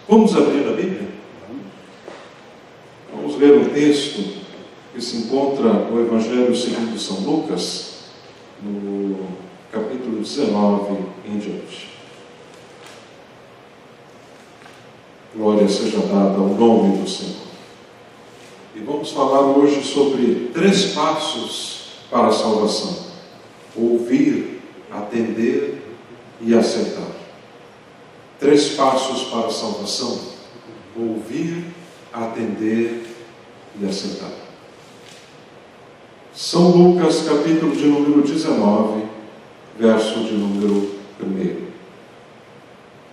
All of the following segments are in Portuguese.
Vamos abrir a Bíblia? Vamos ler um texto que se encontra no Evangelho segundo São Lucas, no capítulo 19 em diante. Glória seja dada ao nome do Senhor. E vamos falar hoje sobre 3 passos para a salvação: ouvir, atender e aceitar. 3 passos para a salvação: ouvir, atender e aceitar. São Lucas, capítulo de número 19, verso de número 1.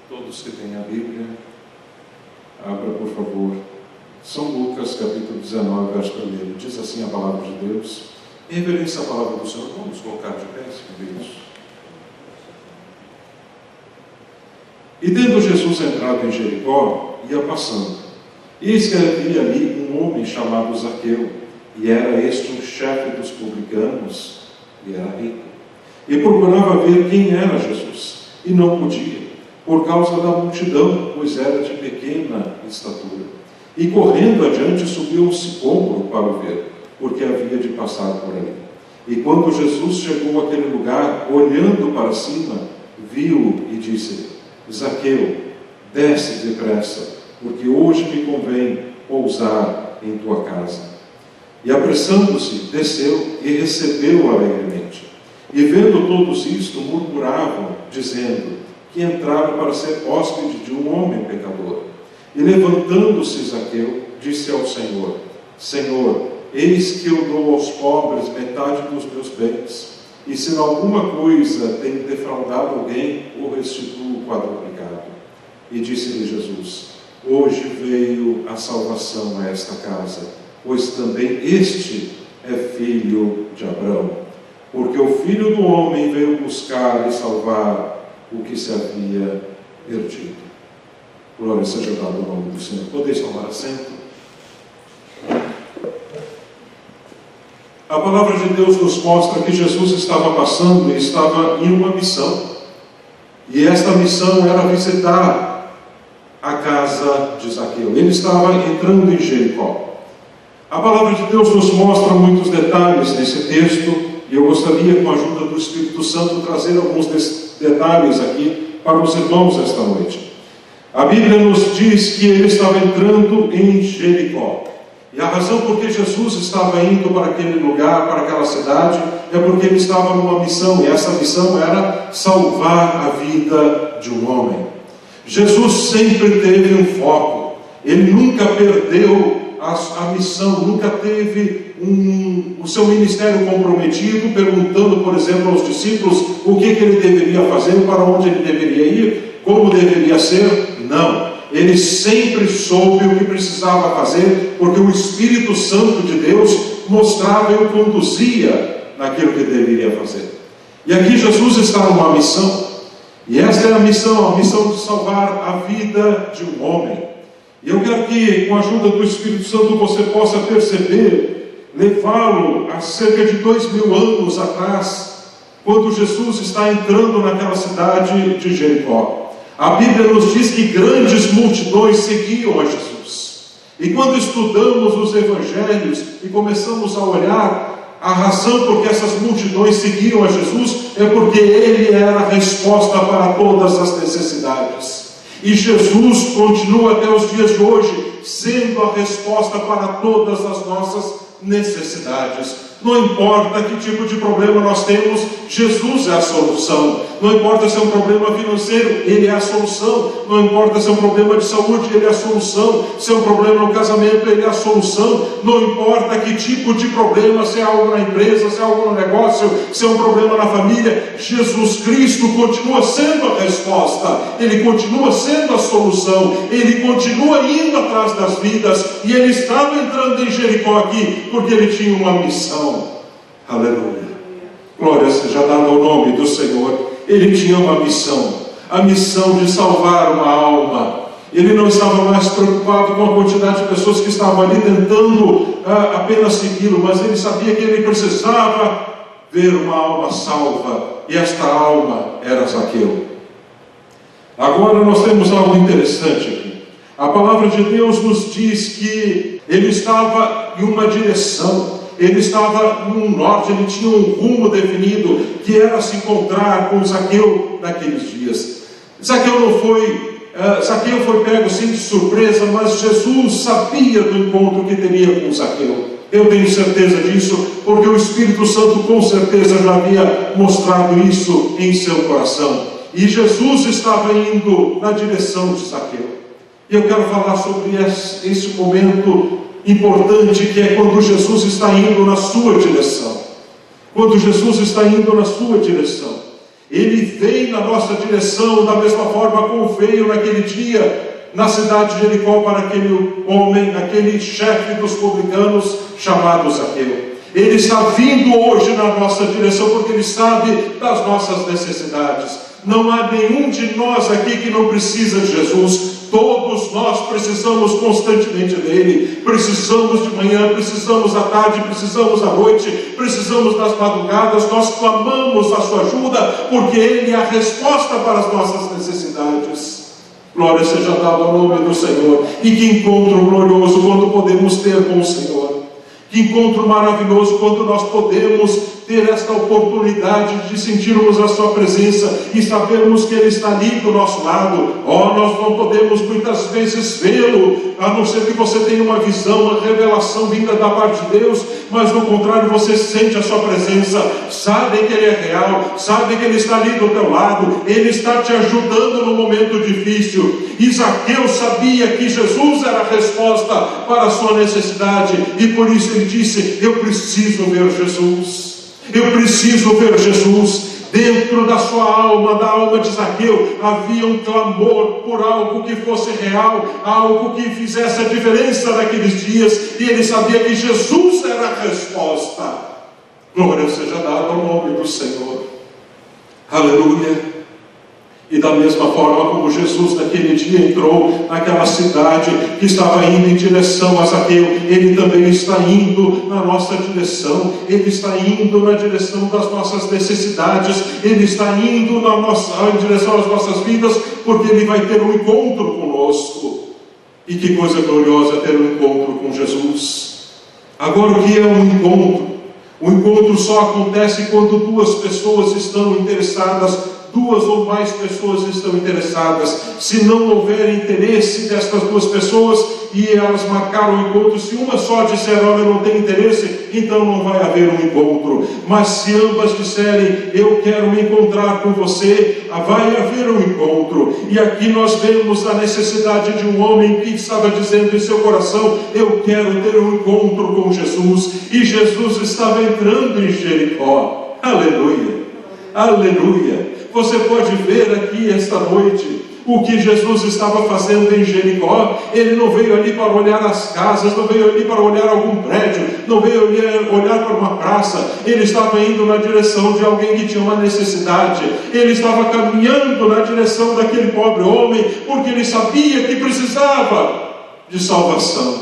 Todos que têm a Bíblia, abra por favor. São Lucas, capítulo 19, verso 1. Diz assim a palavra de Deus. Em reverência à palavra do Senhor, vamos colocar de pé, queridos. E tendo Jesus entrado em Jericó, ia passando. Eis que havia ali um homem chamado Zaqueu, e era este um chefe dos publicanos, e era rico. E procurava ver quem era Jesus, e não podia, por causa da multidão, pois era de pequena estatura. E correndo adiante, subiu um sicômoro para o ver, porque havia de passar por ali. E quando Jesus chegou àquele lugar, olhando para cima, viu e disse-lhe: Zaqueu, desce depressa, porque hoje me convém pousar em tua casa. E apressando-se, desceu e recebeu alegremente. E vendo todos isto, murmuravam, dizendo que entrara para ser hóspede de um homem pecador. E levantando-se Zaqueu, disse ao Senhor: Senhor, eis que eu dou aos pobres metade dos meus bens, e se em alguma coisa tenho defraudado alguém, o restituo quadruplicado. E disse-lhe Jesus: hoje veio a salvação a esta casa, pois também este é filho de Abraão, porque o Filho do Homem veio buscar e salvar o que se havia perdido. Glória seja dada ao nome do Senhor. Podeis tomar assento. A palavra de Deus nos mostra que Jesus estava passando e estava em uma missão. E esta missão era visitar a casa de Zaqueu. Ele estava entrando em Jericó. A palavra de Deus nos mostra muitos detalhes nesse texto, e eu gostaria, com a ajuda do Espírito Santo, trazer alguns detalhes aqui para os irmãos esta noite. A Bíblia nos diz que ele estava entrando em Jericó. E a razão por que Jesus estava indo para aquele lugar, para aquela cidade, é porque ele estava numa missão, e essa missão era salvar a vida de um homem. Jesus sempre teve um foco, ele nunca perdeu a missão, nunca teve o seu ministério comprometido, perguntando, por exemplo, aos discípulos o que ele deveria fazer, para onde ele deveria ir, como deveria ser. Não. Ele sempre soube o que precisava fazer, porque o Espírito Santo de Deus mostrava e o conduzia naquilo que deveria fazer. E aqui Jesus está numa missão, e esta é a missão de salvar a vida de um homem. E eu quero que, com a ajuda do Espírito Santo, você possa perceber, levá-lo a cerca de 2000 anos atrás, quando Jesus está entrando naquela cidade de Jericó. A Bíblia nos diz que grandes multidões seguiam a Jesus. E quando estudamos os Evangelhos e começamos a olhar, a razão por que essas multidões seguiam a Jesus é porque Ele era a resposta para todas as necessidades. E Jesus continua até os dias de hoje sendo a resposta para todas as nossas necessidades. Não importa que tipo de problema nós temos, Jesus é a solução. Não importa se é um problema financeiro, Ele é a solução. Não importa se é um problema de saúde, Ele é a solução. Se é um problema no casamento, Ele é a solução. Não importa que tipo de problema, se é algo na empresa, se é algo no negócio, se é um problema na família, Jesus Cristo continua sendo a resposta. Ele continua sendo a solução. Ele continua indo atrás das vidas. E Ele estava entrando em Jericó aqui, porque Ele tinha uma missão. Aleluia. Glória seja dada ao nome do Senhor. Ele tinha uma missão, a missão de salvar uma alma. Ele não estava mais preocupado com a quantidade de pessoas que estavam ali tentando apenas segui-lo, mas ele sabia que ele precisava ver uma alma salva, e esta alma era Zaqueu. Agora nós temos algo interessante aqui. A palavra de Deus nos diz que ele estava em uma direção, ele estava em um norte, ele tinha um rumo definido, que era se encontrar com Zaqueu naqueles dias. Zaqueu foi pego sim de surpresa, mas Jesus sabia do encontro que teria com Zaqueu. Eu tenho certeza disso, porque o Espírito Santo com certeza já havia mostrado isso em seu coração. E Jesus estava indo na direção de Zaqueu. E eu quero falar sobre esse momento importante, que é quando Jesus está indo na sua direção. Quando Jesus está indo na sua direção, ele vem na nossa direção da mesma forma como veio naquele dia na cidade de Jericó para aquele homem, aquele chefe dos publicanos chamado Zaqueu. Ele está vindo hoje na nossa direção porque ele sabe das nossas necessidades. Não há nenhum de nós aqui que não precisa de Jesus. Todos nós precisamos constantemente dele. Precisamos de manhã, precisamos à tarde, precisamos à noite, precisamos das madrugadas. Nós clamamos a sua ajuda, porque ele é a resposta para as nossas necessidades. Glória seja dada ao nome do Senhor. E que encontro glorioso quando podemos ter com o Senhor. Que encontro maravilhoso quando nós podemos ter esta oportunidade de sentirmos a sua presença e sabermos que ele está ali do nosso lado. Nós não podemos muitas vezes vê-lo, a não ser que você tenha uma visão, uma revelação vinda da parte de Deus, mas no contrário você sente a sua presença, sabe que ele é real, sabe que ele está ali do teu lado, ele está te ajudando no momento difícil. E Zaqueu sabia que Jesus era a resposta para a sua necessidade, e por isso ele disse: eu preciso ver Jesus. Eu preciso ver Jesus. Dentro da sua alma, da alma de Zaqueu, havia um clamor por algo que fosse real, algo que fizesse a diferença naqueles dias, e ele sabia que Jesus era a resposta. Glória seja dada ao nome do Senhor. Aleluia. E da mesma forma como Jesus naquele dia entrou naquela cidade que estava indo em direção a Zaqueu, ele também está indo na nossa direção. Ele está indo na direção das nossas necessidades. Ele está indo em direção às nossas vidas, porque ele vai ter um encontro conosco. E que coisa gloriosa ter um encontro com Jesus. Agora, o que é um encontro? O encontro só acontece quando duas pessoas estão interessadas. Duas ou mais pessoas estão interessadas. Se não houver interesse destas duas pessoas e elas marcaram o encontro, se uma só disser: olha, eu não tenho interesse, então não vai haver um encontro. Mas se ambas disserem: eu quero me encontrar com você, vai haver um encontro. E aqui nós vemos a necessidade de um homem que estava dizendo em seu coração: eu quero ter um encontro com Jesus. E Jesus estava entrando em Jericó. Aleluia, aleluia. Você pode ver aqui esta noite o que Jesus estava fazendo em Jericó. Ele não veio ali para olhar as casas, não veio ali para olhar algum prédio, não veio olhar para uma praça. Ele estava indo na direção de alguém que tinha uma necessidade. Ele estava caminhando na direção daquele pobre homem, porque ele sabia que precisava de salvação.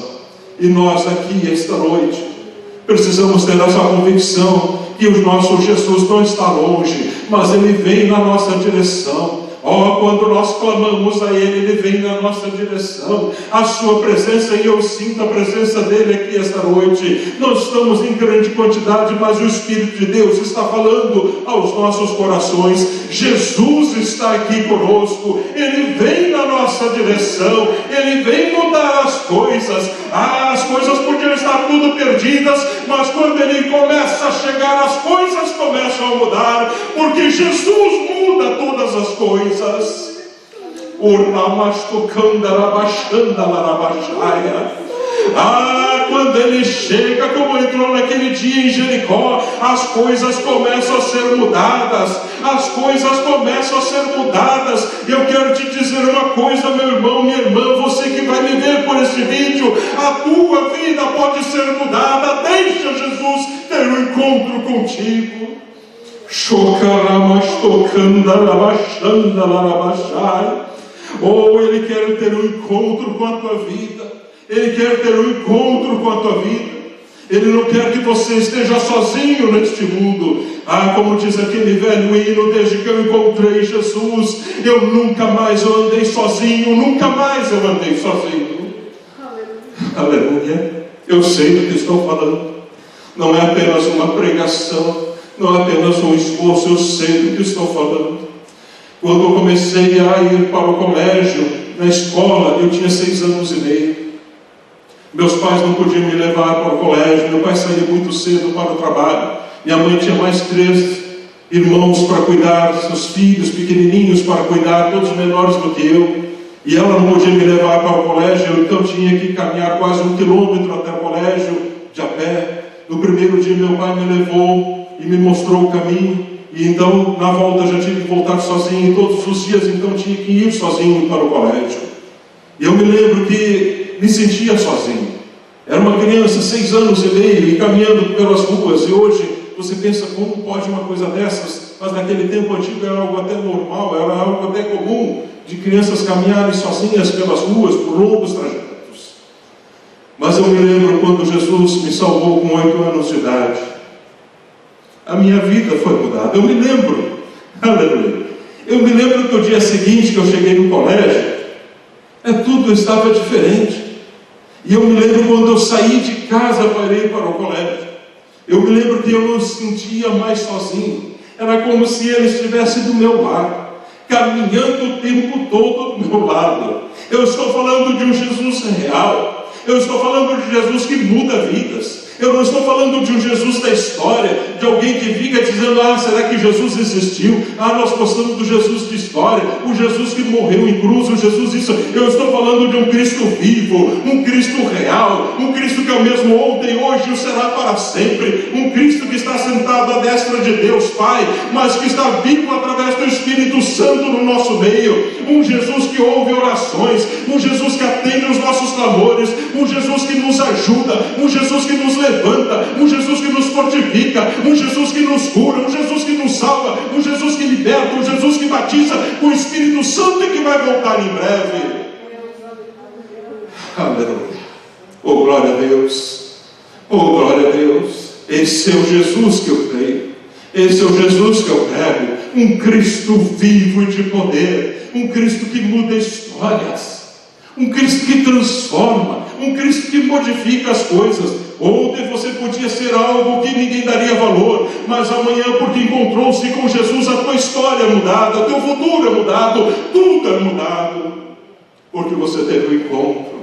E nós aqui esta noite precisamos ter essa convicção que o nosso Jesus não está longe, mas ele vem na nossa direção. Quando nós clamamos a ele, ele vem na nossa direção. A sua presença, e eu sinto a presença dele aqui esta noite. Não estamos em grande quantidade, mas o Espírito de Deus está falando aos nossos corações. Jesus está aqui conosco. Ele vem na nossa direção. Ele vem mudar as coisas. As coisas podiam estar tudo perdidas, mas quando ele começa a chegar, as coisas começam a mudar, porque Jesus muda todas as coisas. Quando ele chega, como entrou naquele dia em Jericó, as coisas começam a ser mudadas. As coisas começam a ser mudadas. Eu quero te dizer uma coisa, meu irmão, minha irmã, você que vai me ver por esse vídeo, a tua vida pode ser mudada. Deixa Jesus ter um encontro contigo. Ele quer ter um encontro com a tua vida. Ele quer ter um encontro com a tua vida. Ele não quer que você esteja sozinho neste mundo. Como diz aquele velho hino, desde que eu encontrei Jesus, eu nunca mais eu andei sozinho, nunca mais eu andei sozinho. Aleluia. Eu sei do que estou falando. Não é apenas uma pregação, não é apenas um esforço, eu sei do que estou falando. Quando eu comecei a ir para o colégio, na escola, eu tinha 6 anos e meio. Meus pais não podiam me levar para o colégio, meu pai saía muito cedo para o trabalho. Minha mãe tinha mais 3 irmãos para cuidar, seus filhos pequenininhos para cuidar, todos menores do que eu. E ela não podia me levar para o colégio, então eu tinha que caminhar quase 1 quilômetro até o colégio, de a pé. No primeiro dia meu pai me levou e me mostrou o caminho. E então, na volta, já tive que voltar sozinho. E todos os dias, então, tinha que ir sozinho para o colégio. E eu me lembro que me sentia sozinho. Era uma criança, 6 anos e meio, e caminhando pelas ruas. E hoje, você pensa, como pode uma coisa dessas? Mas naquele tempo antigo era algo até normal, era algo até comum, de crianças caminharem sozinhas pelas ruas, por longos trajetos. Mas eu me lembro quando Jesus me salvou com 8 anos de idade. A minha vida foi mudada. Eu me lembro, aleluia. Eu me lembro que o dia seguinte que eu cheguei no colégio, tudo estava diferente. E eu me lembro quando eu saí de casa para ir para o colégio. Eu me lembro que eu não sentia mais sozinho. Era como se ele estivesse do meu lado, caminhando o tempo todo do meu lado. Eu estou falando de um Jesus real. Eu estou falando de Jesus que muda vidas. Eu não estou falando de um Jesus da história, de alguém que fica dizendo, será que Jesus existiu? Nós gostamos do Jesus de história, o Jesus que morreu em cruz, o Jesus isso. Eu estou falando de um Cristo vivo, um Cristo real, um Cristo que é o mesmo ontem, hoje e o será para sempre. Um Cristo que está sentado à destra de Deus Pai, mas que está vivo através do Espírito Santo no nosso meio. Um Jesus que ouve orações, um Jesus que atende os nossos clamores, um Jesus que nos ajuda, um Jesus que nos levanta, um Jesus que nos fortifica, um Jesus que nos cura, um Jesus que nos salva, um Jesus que liberta, um Jesus que batiza com o Espírito Santo e que vai voltar em breve. Aleluia. Oh, glória a Deus. Oh, glória a Deus. Esse é o Jesus que eu creio. Esse é o Jesus que eu prego. Um Cristo vivo e de poder. Um Cristo que muda histórias. Um Cristo que transforma. Um Cristo que modifica as coisas. Ontem você podia ser algo que ninguém daria valor, mas amanhã, porque encontrou-se com Jesus, a tua história é mudada, o teu futuro é mudado, tudo é mudado, porque você teve um encontro.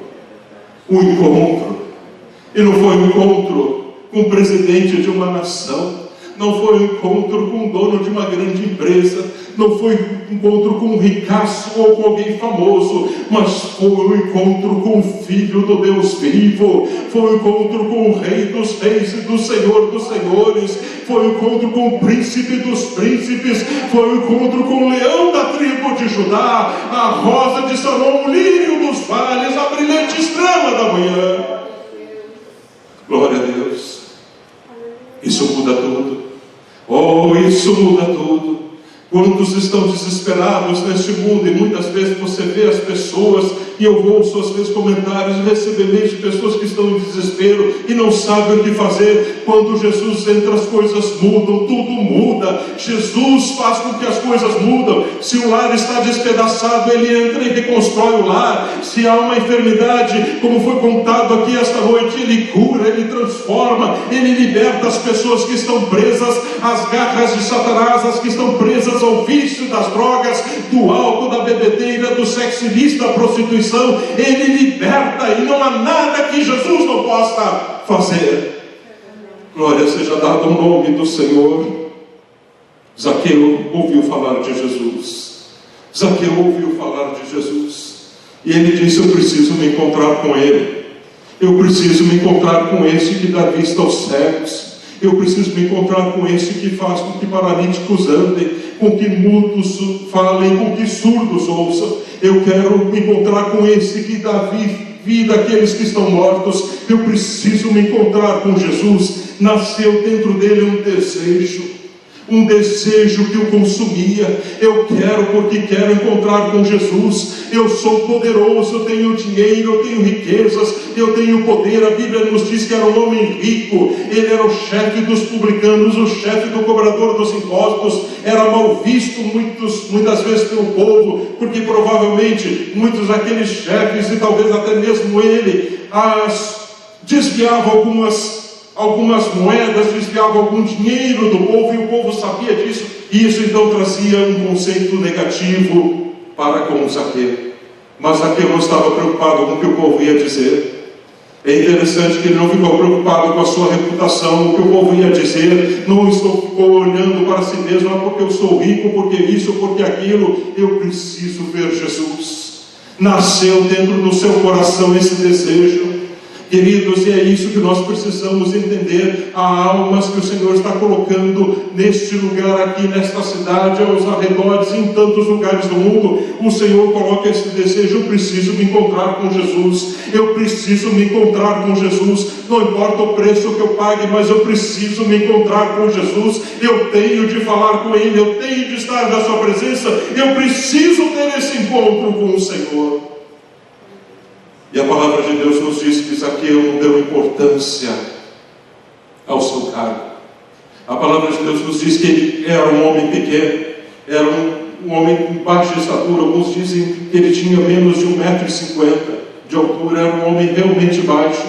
E não foi um encontro com o presidente de uma nação, não foi um encontro com o dono de uma grande empresa, não foi um encontro com um ricaço ou com alguém famoso, mas foi um encontro com o Filho do Deus vivo, foi um encontro com o Rei dos Reis e do Senhor dos Senhores, foi um encontro com o Príncipe dos Príncipes, foi um encontro com o Leão da tribo de Judá, a Rosa de Saron, o lírio dos vales, a brilhante estrela da manhã. Glória a Deus. Isso muda tudo. Oh, isso muda tudo. Quantos estão desesperados neste mundo, e muitas vezes você vê as pessoas, e eu ouço às vezes comentários, recebo de pessoas que estão em desespero e não sabem o que fazer. Quando Jesus entra, as coisas mudam, tudo muda. Jesus faz com que as coisas mudam. Se o lar está despedaçado, Ele entra e reconstrói o lar. Se há uma enfermidade, como foi contado aqui esta noite, Ele cura, Ele transforma, Ele liberta as pessoas que estão presas às garras de Satanás, as que estão presas ao vício das drogas, do álcool, da bebedeira, do sexo ilícito, da prostituição. Ele liberta, e não há nada que Jesus não possa fazer. Glória seja dada ao nome do Senhor. Zaqueu ouviu falar de Jesus. Zaqueu ouviu falar de Jesus, e ele disse: eu preciso me encontrar com Ele. Eu preciso me encontrar com esse que dá vista aos cegos. Eu preciso me encontrar com esse que faz com que paralíticos andem, com que mudos falem, com que surdos ouçam. Eu quero me encontrar com esse que dá vida àqueles que estão mortos. Eu preciso me encontrar com Jesus. Nasceu dentro dele um desejo. um desejo que o consumia. Eu quero porque quero encontrar com Jesus. Eu sou poderoso, eu tenho dinheiro, eu tenho riquezas, eu tenho poder. A Bíblia nos diz que era um homem rico, ele era o chefe dos publicanos, o chefe do cobrador dos impostos, era mal visto muitas vezes pelo povo, porque provavelmente muitos daqueles chefes, e talvez até mesmo ele, desviavam algumas moedas, desviava algum dinheiro do povo, e o povo sabia disso, e isso então trazia um conceito negativo para com Zaqueu. Mas Zaqueu não estava preocupado com o que o povo ia dizer. É interessante que ele não ficou preocupado com a sua reputação, o que o povo ia dizer, não ficou olhando para si mesmo, porque eu sou rico, porque isso, porque aquilo. Eu preciso ver Jesus. Nasceu dentro do seu coração esse desejo. Queridos, e é isso que nós precisamos entender. Há almas que o Senhor está colocando neste lugar aqui, nesta cidade, aos arredores, em tantos lugares do mundo. O Senhor coloca esse desejo: eu preciso me encontrar com Jesus, eu preciso me encontrar com Jesus, não importa o preço que eu pague, mas eu preciso me encontrar com Jesus, eu tenho de falar com Ele, eu tenho de estar na sua presença, eu preciso ter esse encontro com o Senhor. E a palavra de Deus nos diz que Zaqueu não deu importância ao seu cargo. A palavra de Deus nos diz que ele era um homem pequeno, era um homem com baixa estatura. Alguns dizem que ele tinha menos de 1,50 m de altura, era um homem realmente baixo.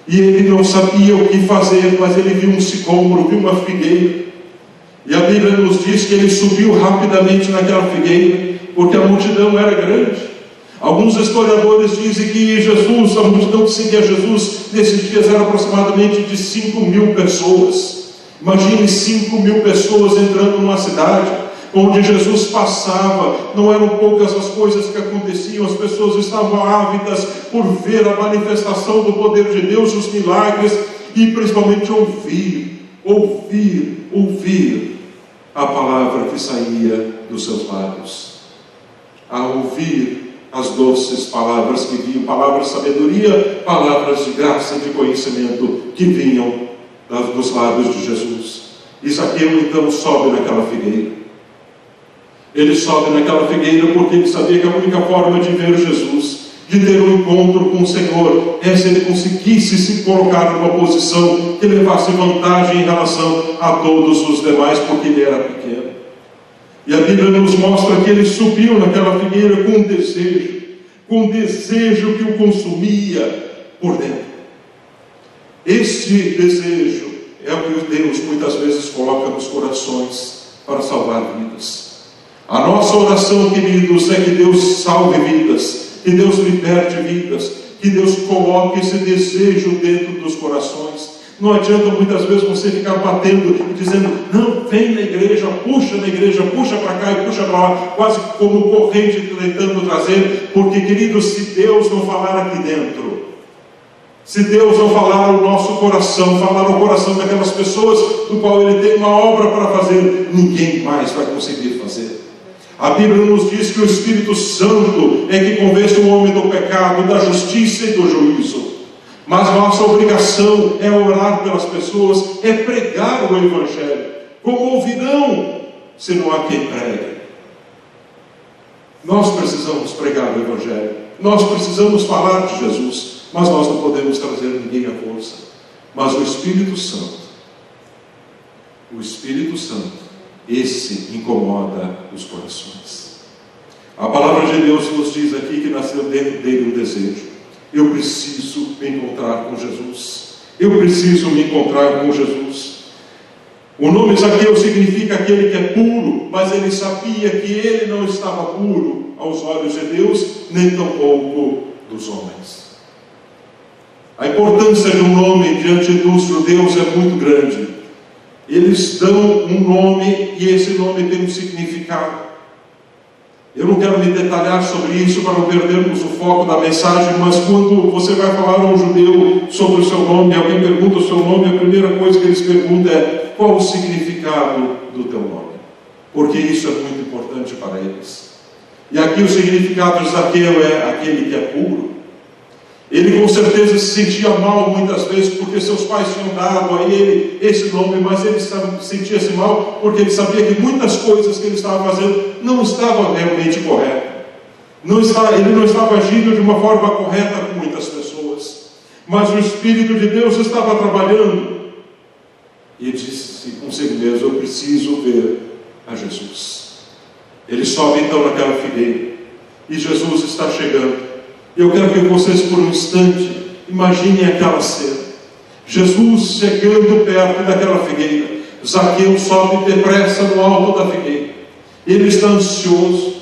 E ele não sabia o que fazer, mas ele viu um sicômoro, viu uma figueira. E a Bíblia nos diz que ele subiu rapidamente naquela figueira, porque a multidão era grande. Alguns historiadores dizem que a multidão que seguia Jesus nesses dias era aproximadamente de 5.000 pessoas. Imagine 5.000 pessoas entrando numa cidade onde Jesus passava. Não eram poucas as coisas que aconteciam, as pessoas estavam ávidas por ver a manifestação do poder de Deus, os milagres, e principalmente ouvir a palavra que saía dos seus lábios. A ouvir as doces palavras que vinham, palavras de sabedoria, palavras de graça e de conhecimento que vinham dos lábios de Jesus. E Zaqueu então sobe naquela figueira. Ele sobe naquela figueira porque ele sabia que a única forma de ver Jesus, de ter um encontro com o Senhor, é se ele conseguisse se colocar numa posição que levasse vantagem em relação a todos os demais, porque ele era pequeno. E a Bíblia nos mostra que ele subiu naquela figueira com um desejo que o consumia por dentro. Este desejo é o que Deus muitas vezes coloca nos corações para salvar vidas. A nossa oração, queridos, é que Deus salve vidas, que Deus liberte vidas, que Deus coloque esse desejo dentro dos corações. Não adianta muitas vezes você ficar batendo e dizendo: não, vem na igreja, puxa para cá e puxa para lá, quase como corrente tentando trazer, porque, queridos, se Deus não falar aqui dentro, se Deus não falar ao nosso coração, falar ao coração daquelas pessoas do qual Ele tem uma obra para fazer, ninguém mais vai conseguir fazer. A Bíblia nos diz que o Espírito Santo é que convence o homem do pecado, da justiça e do juízo. Mas nossa obrigação é orar pelas pessoas, é pregar o Evangelho. Como ouvirão se não há quem pregue? Nós precisamos pregar o Evangelho, nós precisamos falar de Jesus, mas nós não podemos trazer ninguém à força. Mas o Espírito Santo, esse incomoda os corações. A palavra de Deus nos diz aqui que nasceu dentro dele um desejo: eu preciso me encontrar com Jesus. Eu preciso me encontrar com Jesus. O nome Zaqueu significa aquele que é puro, mas ele sabia que ele não estava puro aos olhos de Deus, nem tampouco dos homens. A importância de um nome diante dos judeus é muito grande. Eles dão um nome e esse nome tem um significado. Eu não quero me detalhar sobre isso para não perdermos o foco da mensagem, mas quando você vai falar a um judeu sobre o seu nome, alguém pergunta o seu nome, a primeira coisa que eles perguntam é: qual o significado do teu nome? Porque isso é muito importante para eles. E aqui o significado de Zaqueu é aquele que é puro. Ele com certeza se sentia mal muitas vezes, porque seus pais tinham dado a ele esse nome, mas ele sentia-se mal, porque ele sabia que muitas coisas que ele estava fazendo não estavam realmente corretas. Ele não estava agindo de uma forma correta com muitas pessoas, mas o Espírito de Deus estava trabalhando, e ele disse consigo mesmo: eu preciso ver a Jesus. Ele sobe então naquela figueira, e Jesus está chegando. Eu quero que vocês por um instante imaginem aquela cena. Jesus chegando perto daquela figueira. Zaqueu sobe depressa no alto da figueira. Ele está ansioso,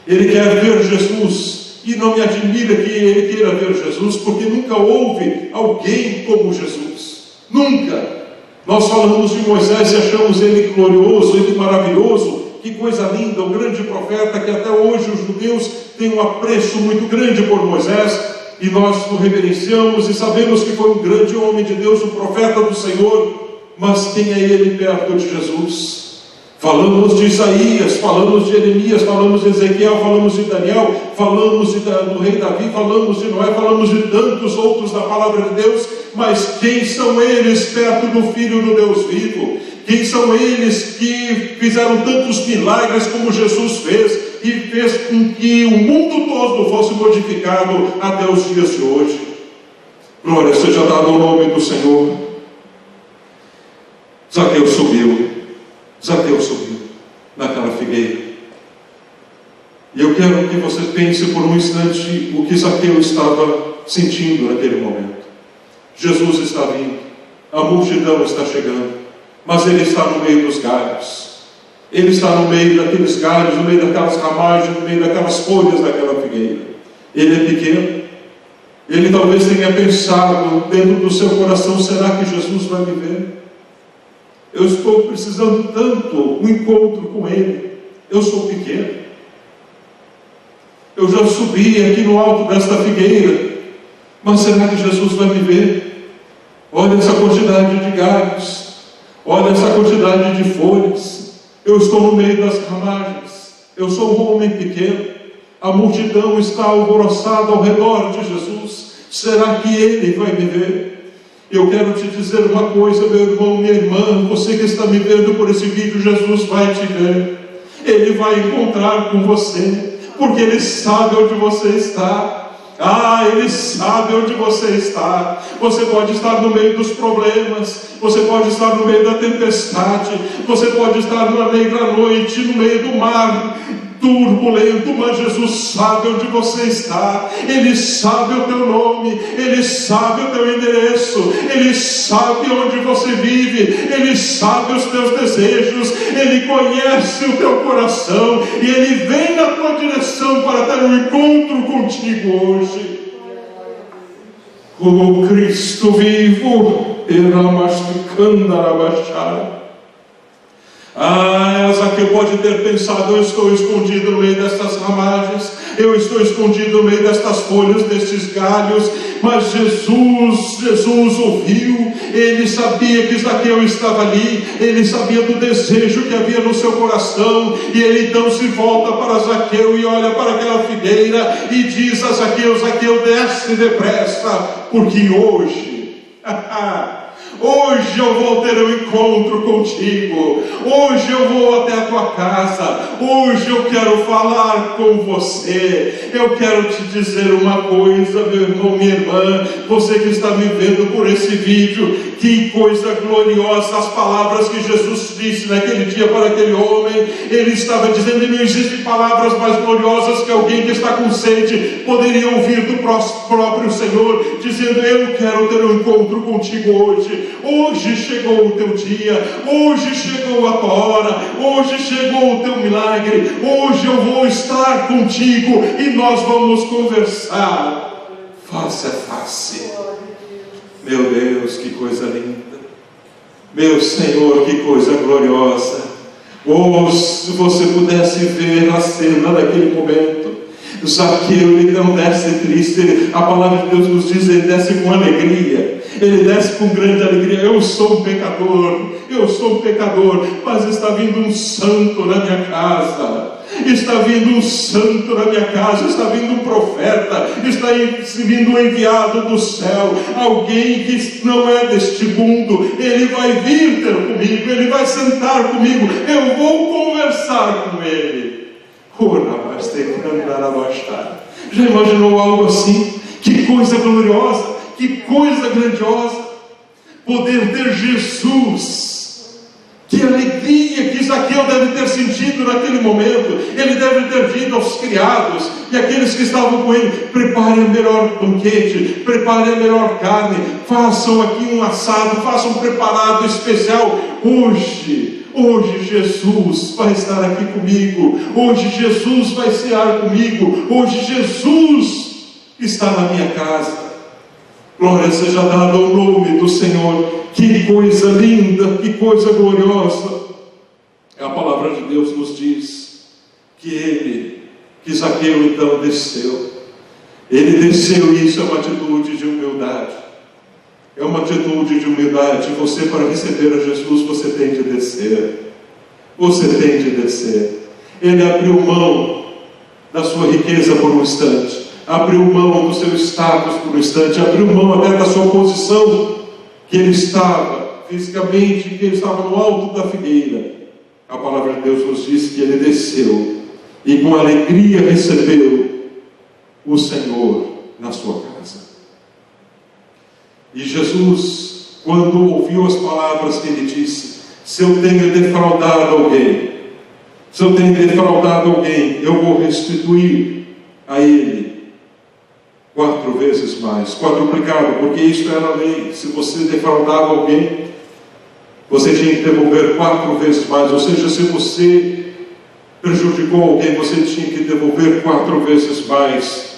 ele quer ver Jesus, e não me admira que ele queira ver Jesus, porque nunca houve alguém como Jesus, nunca. Nós falamos de Moisés e achamos ele glorioso, ele maravilhoso, que coisa linda, o grande profeta, que até hoje os judeus têm um apreço muito grande por Moisés, e nós o reverenciamos e sabemos que foi um grande homem de Deus, um profeta do Senhor. Mas quem é ele perto de Jesus? Falamos de Isaías, falamos de Jeremias, falamos de Ezequiel, falamos de Daniel, falamos do rei Davi, falamos de Noé, falamos de tantos outros da palavra de Deus, mas quem são eles perto do Filho do Deus vivo? Quem são eles que fizeram tantos milagres como Jesus fez, e fez com que o mundo todo fosse modificado até os dias de hoje? Glória seja dada ao nome do Senhor. Zaqueu subiu naquela figueira. E eu quero que você pense por um instante o que Zaqueu estava sentindo naquele momento. Jesus está vindo, a multidão está chegando, mas ele está no meio dos galhos. Ele está no meio daqueles galhos, no meio daquelas ramagens, no meio daquelas folhas daquela figueira. Ele é pequeno. Ele talvez tenha pensado dentro do seu coração: será que Jesus vai me ver? Eu estou precisando tanto um encontro com Ele. Eu sou pequeno. Eu já subi aqui no alto desta figueira, mas será que Jesus vai me ver? Olha essa quantidade de galhos, olha essa quantidade de folhas. Eu estou no meio das ramagens. Eu sou um homem pequeno. A multidão está alvoroçada ao redor de Jesus. Será que Ele vai me ver? Eu quero te dizer uma coisa, meu irmão, minha irmã, você que está me vendo por esse vídeo, Jesus vai te ver. Ele vai encontrar com você, porque Ele sabe onde você está. Ele sabe onde você está. Você pode estar no meio dos problemas, você pode estar no meio da tempestade, você pode estar numa negra noite, no meio do mar turbulento, mas Jesus sabe onde você está. Ele sabe o teu nome, Ele sabe o teu endereço, Ele sabe onde você vive, Ele sabe os teus desejos, Ele conhece o teu coração, e Ele vem na tua direção para ter um encontro contigo hoje. O Cristo vivo, Zaqueu pode ter pensado: eu estou escondido no meio destas ramagens, eu estou escondido no meio destas folhas, destes galhos. Mas Jesus ouviu, Ele sabia que Zaqueu estava ali, Ele sabia do desejo que havia no seu coração, e Ele então se volta para Zaqueu e olha para aquela figueira e diz a Zaqueu: Zaqueu, desce depressa, porque hoje eu vou ter um encontro contigo. Hoje eu vou até a tua casa. Hoje eu quero falar com você. Eu quero te dizer uma coisa, meu irmão, minha irmã, você que está me vendo por esse vídeo. Que coisa gloriosa as palavras que Jesus disse naquele dia para aquele homem. Ele estava dizendo: e não existem palavras mais gloriosas que alguém que está com sede poderia ouvir do próprio Senhor, dizendo: eu quero ter um encontro contigo hoje. Hoje chegou o teu dia, hoje chegou a tua hora, hoje chegou o teu milagre, hoje eu vou estar contigo e nós vamos conversar face a face. Meu Deus, que coisa linda! Meu Senhor, que coisa gloriosa! Se você pudesse ver a cena daquele momento, Zaqueu, ele não desce triste. A palavra de Deus nos diz: ele desce com alegria, ele desce com grande alegria. Eu sou um pecador, mas está vindo um santo na minha casa. Está vindo um santo na minha casa, está vindo um profeta, está está sendo enviado do céu, alguém que não é deste mundo. Ele vai vir ter comigo, ele vai sentar comigo, eu vou conversar com ele. Já imaginou algo assim? Que coisa gloriosa, que coisa grandiosa, poder ter Jesus. Que alegria que Zaqueu deve ter sentido naquele momento. Ele deve ter dito aos criados e aqueles que estavam com ele: preparem o melhor banquete, preparem a melhor carne, façam aqui um assado, façam um preparado especial. Hoje Jesus vai estar aqui comigo, hoje Jesus vai cear comigo, hoje Jesus está na minha casa. Glória seja dada ao nome do Senhor. Que coisa linda, que coisa gloriosa. A palavra de Deus nos diz que Zaqueu então desceu. Ele desceu, e isso é uma atitude de humildade. É uma atitude de humildade. Você, para receber a Jesus, você tem de descer. Você tem de descer. Ele abriu mão da sua riqueza por um instante, abriu mão do seu status por um instante, abriu mão até da sua posição que ele estava fisicamente, que ele estava no alto da figueira. A palavra de Deus nos diz que ele desceu e com alegria recebeu o Senhor na sua casa. E Jesus, quando ouviu as palavras que ele disse: se eu tenho defraudado alguém, se eu tenho defraudado alguém, eu vou restituir a ele 4 vezes mais, quadruplicado, porque isso era a lei. Se você defraudava alguém, você tinha que devolver 4 vezes mais. Ou seja, se você prejudicou alguém, você tinha que devolver 4 vezes mais.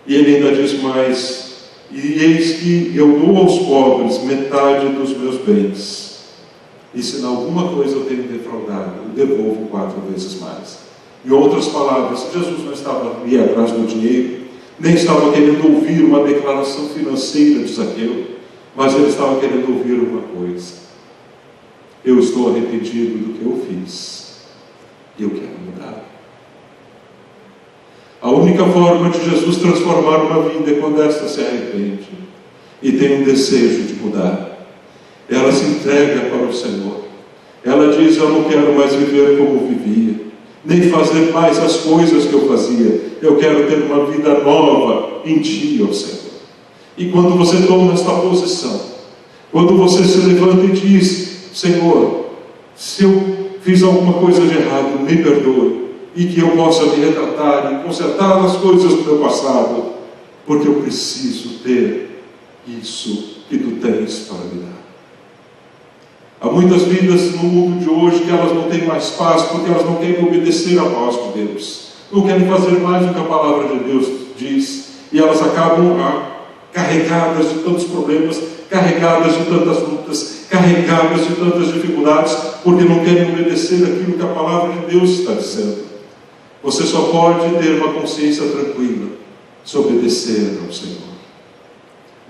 E ele ainda diz mais: e eis que eu dou aos pobres metade dos meus bens, e se em alguma coisa eu tenho defraudado, eu devolvo 4 vezes mais. Em outras palavras, Jesus não estava ali atrás do dinheiro, nem estava querendo ouvir uma declaração financeira de Zaqueu, mas ele estava querendo ouvir uma coisa: eu estou arrependido do que eu fiz, e eu quero mudar. A única forma de Jesus transformar uma vida é quando esta se arrepende e tem um desejo de mudar. Ela se entrega para o Senhor. Ela diz: eu não quero mais viver como vivia, nem fazer mais as coisas que eu fazia. Eu quero ter uma vida nova em Ti, ó Senhor. E quando você toma esta posição, quando você se levanta e diz: Senhor, se eu fiz alguma coisa de errado, me perdoe, e que eu possa me retratar e consertar as coisas do meu passado, porque eu preciso ter isso que Tu tens para me dar. Há muitas vidas no mundo de hoje que elas não têm mais paz, porque elas não querem obedecer à voz de Deus, não querem fazer mais do que a palavra de Deus diz, e elas acabam carregadas de tantos problemas, carregadas de tantas lutas, carregadas de tantas dificuldades, porque não querem obedecer aquilo que a palavra de Deus está dizendo. Você só pode ter uma consciência tranquila se obedecer ao Senhor.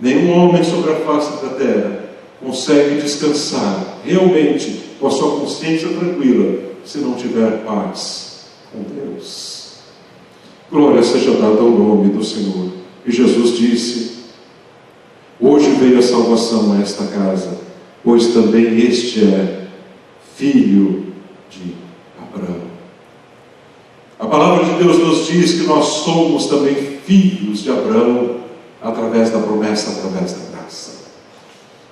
Nenhum homem sobre a face da terra consegue descansar realmente com a sua consciência tranquila se não tiver paz com Deus. Glória seja dada ao nome do Senhor. E Jesus disse: hoje veio a salvação a esta casa, pois também este é filho de Abraão. A palavra de Deus nos diz que nós somos também filhos de Abraão através da promessa, através da graça.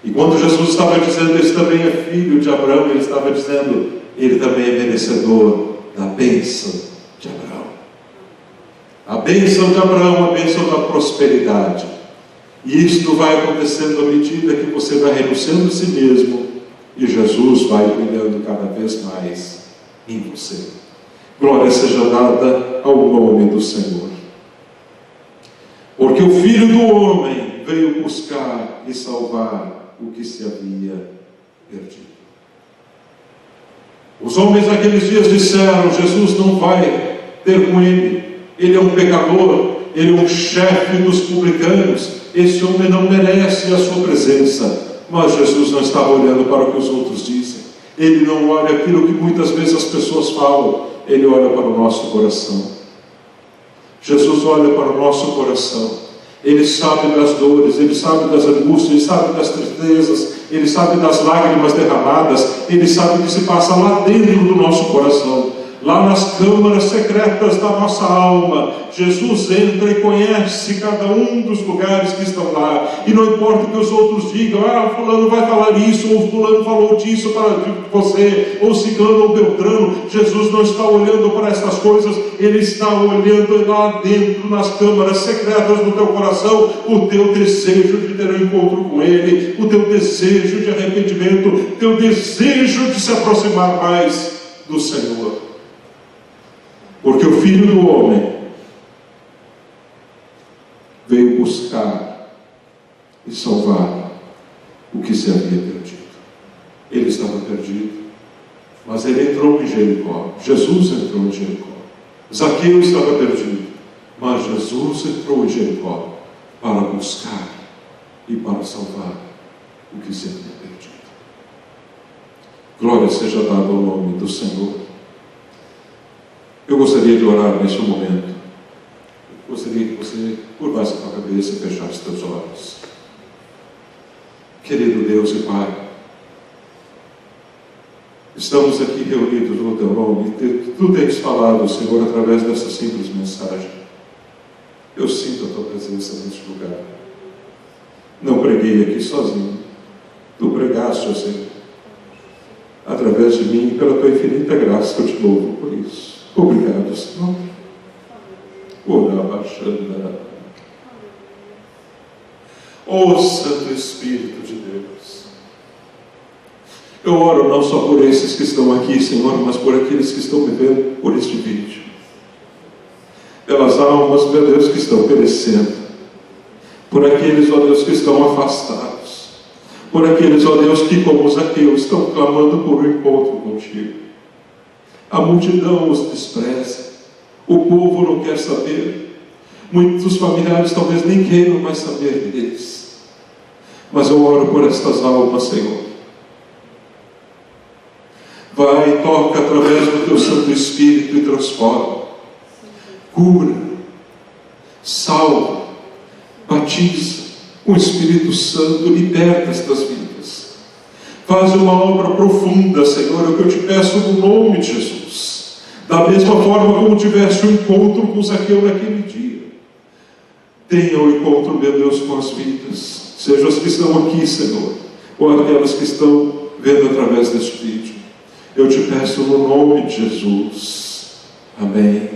E quando Jesus estava dizendo esse também é filho de Abraão, ele estava dizendo: ele também é merecedor da bênção de Abraão. A bênção de Abraão, a bênção da prosperidade. E isto vai acontecendo à medida que você vai renunciando a si mesmo e Jesus vai brilhando cada vez mais em você. Glória seja dada ao nome do Senhor. Porque o Filho do Homem veio buscar e salvar o que se havia perdido. Os homens naqueles dias disseram: Jesus não vai ter com ele. Ele é um pecador, ele é um chefe dos publicanos. Esse homem não merece a sua presença. Mas Jesus não estava olhando para o que os outros dizem. Ele não olha aquilo que muitas vezes as pessoas falam. Ele olha para o nosso coração. Jesus olha para o nosso coração. Ele sabe das dores, Ele sabe das angústias, Ele sabe das tristezas, Ele sabe das lágrimas derramadas, Ele sabe o que se passa lá dentro do nosso coração, lá nas câmaras secretas da nossa alma. Jesus entra e conhece cada um dos lugares que estão lá, e não importa que os outros digam: fulano vai falar isso, ou fulano falou disso para você, ou ciclano ou beltrano. Jesus não está olhando para essas coisas, Ele está olhando lá dentro, nas câmaras secretas do teu coração, o teu desejo de ter um encontro com Ele, o teu desejo de arrependimento, o teu desejo de se aproximar mais do Senhor. Porque o Filho do Homem veio buscar e salvar o que se havia perdido. Ele estava perdido, mas ele entrou em Jericó. Jesus entrou em Jericó. Zaqueu estava perdido, mas Jesus entrou em Jericó para buscar e para salvar o que se havia perdido. Glória seja dada ao nome do Senhor. Eu gostaria de orar neste momento. Eu gostaria que você curvasse a tua cabeça e fechasse teus olhos. Querido Deus e Pai, estamos aqui reunidos no Teu nome, e Tu tens falado, Senhor, através dessa simples mensagem. Eu sinto a Tua presença neste lugar. Não preguei aqui sozinho. Tu pregaste, ó Senhor, através de mim, pela Tua infinita graça, que eu te louvo por isso. Obrigado, Senhor. Ó Santo Espírito de Deus, eu oro não só por esses que estão aqui, Senhor, mas por aqueles que estão me vendo por este vídeo, pelas almas, meu Deus, que estão perecendo, por aqueles, ó Deus, que estão afastados, por aqueles, ó Deus, que como Zaqueu estão clamando por um encontro contigo. A multidão os despreza, o povo não quer saber, muitos familiares talvez nem queiram mais saber deles, mas eu oro por estas almas, Senhor. Vai e toca através do Teu Santo Espírito e transforma, cura, salva, batiza com o Espírito Santo, liberta estas vidas. Faz uma obra profunda, Senhor, é o que eu te peço no nome de Jesus. Da mesma forma como tiveste um encontro com Zaqueu naquele dia, tenha o encontro, meu Deus, com as vidas, sejam as que estão aqui, Senhor, ou aquelas que estão vendo através deste vídeo. Eu te peço no nome de Jesus. Amém.